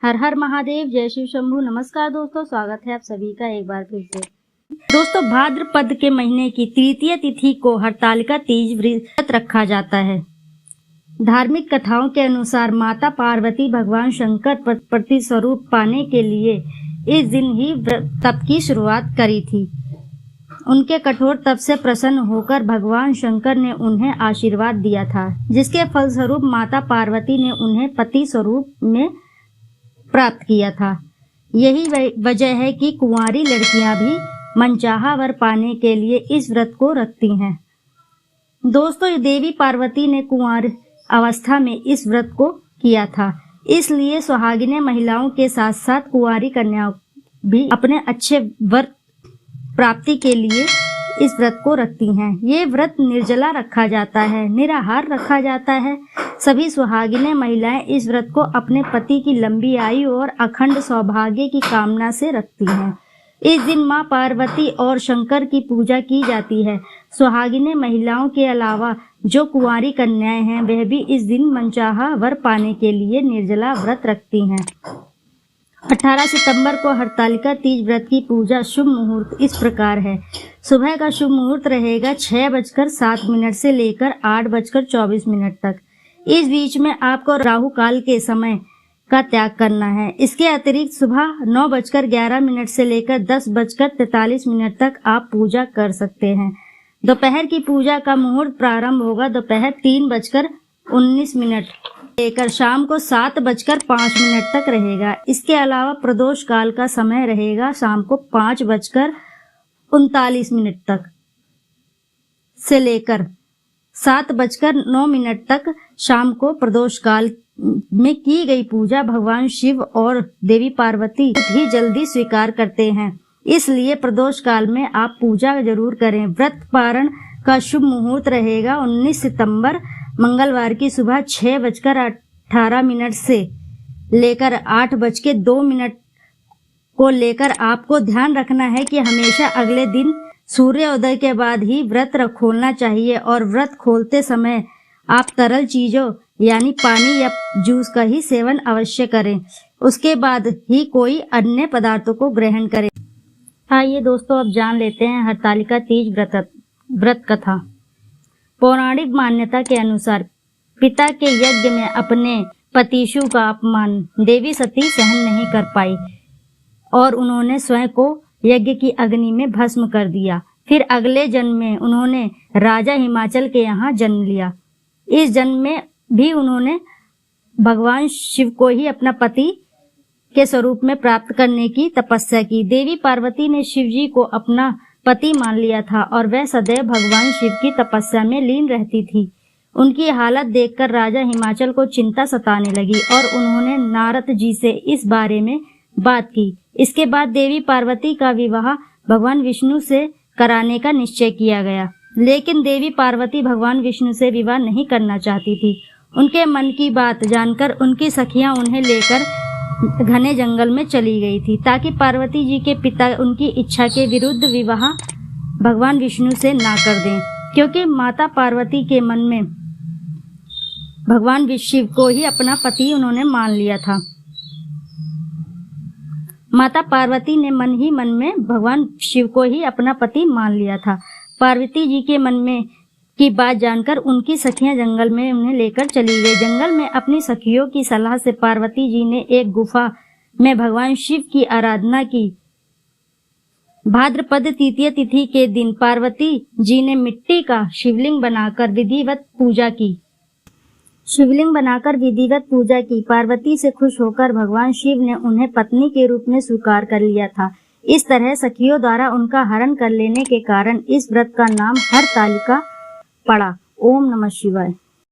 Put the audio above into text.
हर हर महादेव, जय शिव शंभू। नमस्कार दोस्तों, स्वागत है आप सभी का एक बार फिर से। दोस्तों, भाद्रपद के महीने की तृतीय तिथि को हरतालिका तीज व्रत रखा जाता है। धार्मिक कथाओं के अनुसार माता पार्वती भगवान शंकर पर प्रतिस्वरूप पाने के लिए इस दिन ही तप की शुरुआत करी थी। उनके कठोर तप से प्रसन्न होकर भगवान शंकर ने उन्हें आशीर्वाद दिया था, जिसके फलस्वरूप माता पार्वती ने उन्हें पति स्वरूप में प्राप्त किया था। यही वजह है कि कुंवारी लड़कियां भी मनचाहा वर पाने के लिए इस व्रत को रखती हैं। दोस्तों, देवी पार्वती ने कुंवार अवस्था में इस व्रत को किया था, इसलिए सुहागिने महिलाओं के साथ साथ कुंवारी कन्याओं भी अपने अच्छे वर प्राप्ति के लिए इस व्रत को रखती हैं। ये व्रत निर्जला रखा जाता है, निराहार रखा जाता है। सभी सुहागिने महिलाएं इस व्रत को अपने पति की लंबी आयु और अखंड सौभाग्य की कामना से रखती हैं। इस दिन मां पार्वती और शंकर की पूजा की जाती है। सुहागिने महिलाओं के अलावा जो कुंवारी कन्याएं हैं, वह भी इस दिन मनचाहा वर पाने के लिए निर्जला व्रत रखती हैं। 18 सितंबर को हरतालिका तीज व्रत की पूजा शुभ मुहूर्त इस प्रकार है। सुबह का शुभ मुहूर्त रहेगा 6:07 से लेकर 8:24 तक। इस बीच में आपको राहु काल के समय का त्याग करना है। इसके अतिरिक्त सुबह 9:11 से लेकर 10:43 तक आप पूजा कर सकते हैं। दोपहर की पूजा का मुहूर्त प्रारंभ होगा दोपहर 3:19 लेकर शाम को 7:05 तक रहेगा। इसके अलावा प्रदोष काल का समय रहेगा शाम को 5:39 तक से लेकर 7:09 तक। शाम को प्रदोष काल में की गई पूजा भगवान शिव और देवी पार्वती ही जल्दी स्वीकार करते हैं, इसलिए प्रदोष काल में आप पूजा जरूर करें। व्रत पारण का शुभ मुहूर्त रहेगा 19 सितंबर मंगलवार की सुबह 6:18 से लेकर 8:02 को लेकर आपको ध्यान रखना है कि हमेशा अगले दिन सूर्योदय के बाद ही व्रत खोलना चाहिए और व्रत खोलते समय आप तरल चीजों यानी पानी या जूस का ही सेवन अवश्य करें। उसके बाद ही कोई अन्य पदार्थों को ग्रहण करें। आइए दोस्तों, अब जान लेते हैं हरतालिका तीज व्रत कथा। पौराणिक मान्यता के अनुसार पिता के यज्ञ में अपने पतिशु का अपमान देवी सती सहन नहीं कर पाई और उन्होंने स्वयं को यज्ञ की अग्नि में भस्म कर दिया। फिर अगले जन्म में उन्होंने राजा हिमाचल के यहाँ जन्म लिया। इस जन्म में भी उन्होंने भगवान शिव को ही अपना पति के स्वरूप में प्राप्त करने की तपस्या की। देवी पार्वती ने शिव जी को अपना पति मान लिया था और वह सदैव भगवान शिव की तपस्या में लीन रहती थी। उनकी हालत देखकर राजा हिमाचल को चिंता सताने लगी और उन्होंने नारद जी से इस बारे में बात की। इसके बाद देवी पार्वती का विवाह भगवान विष्णु से कराने का निश्चय किया गया, लेकिन देवी पार्वती भगवान विष्णु से विवाह नहीं करना चाहती थी। उनके मन की बात जानकर उनकी सखियां उन्हें लेकर घने जंगल में चली गई थी, ताकि पार्वती जी के पिता उनकी इच्छा के विरुद्ध विवाह भगवान विष्णु से ना कर दें, क्योंकि माता पार्वती के मन में भगवान शिव को ही अपना पति उन्होंने मान लिया था। माता पार्वती ने मन ही मन में भगवान शिव को ही अपना पति मान लिया था। पार्वती जी के मन में की बात जानकर उनकी सखियां जंगल में उन्हें लेकर चली गई। जंगल में अपनी सखियों की सलाह से पार्वती जी ने एक गुफा में भगवान शिव की आराधना की। भाद्रपद तृतीय तिथि के दिन पार्वती जी ने मिट्टी का शिवलिंग बनाकर विधिवत पूजा की। पार्वती से खुश होकर भगवान शिव ने उन्हें पत्नी के रूप में स्वीकार कर लिया था। इस तरह सखियों द्वारा उनका हरण कर लेने के कारण इस व्रत का नाम हरतालिका पड़ा। ओम नमः शिवाय।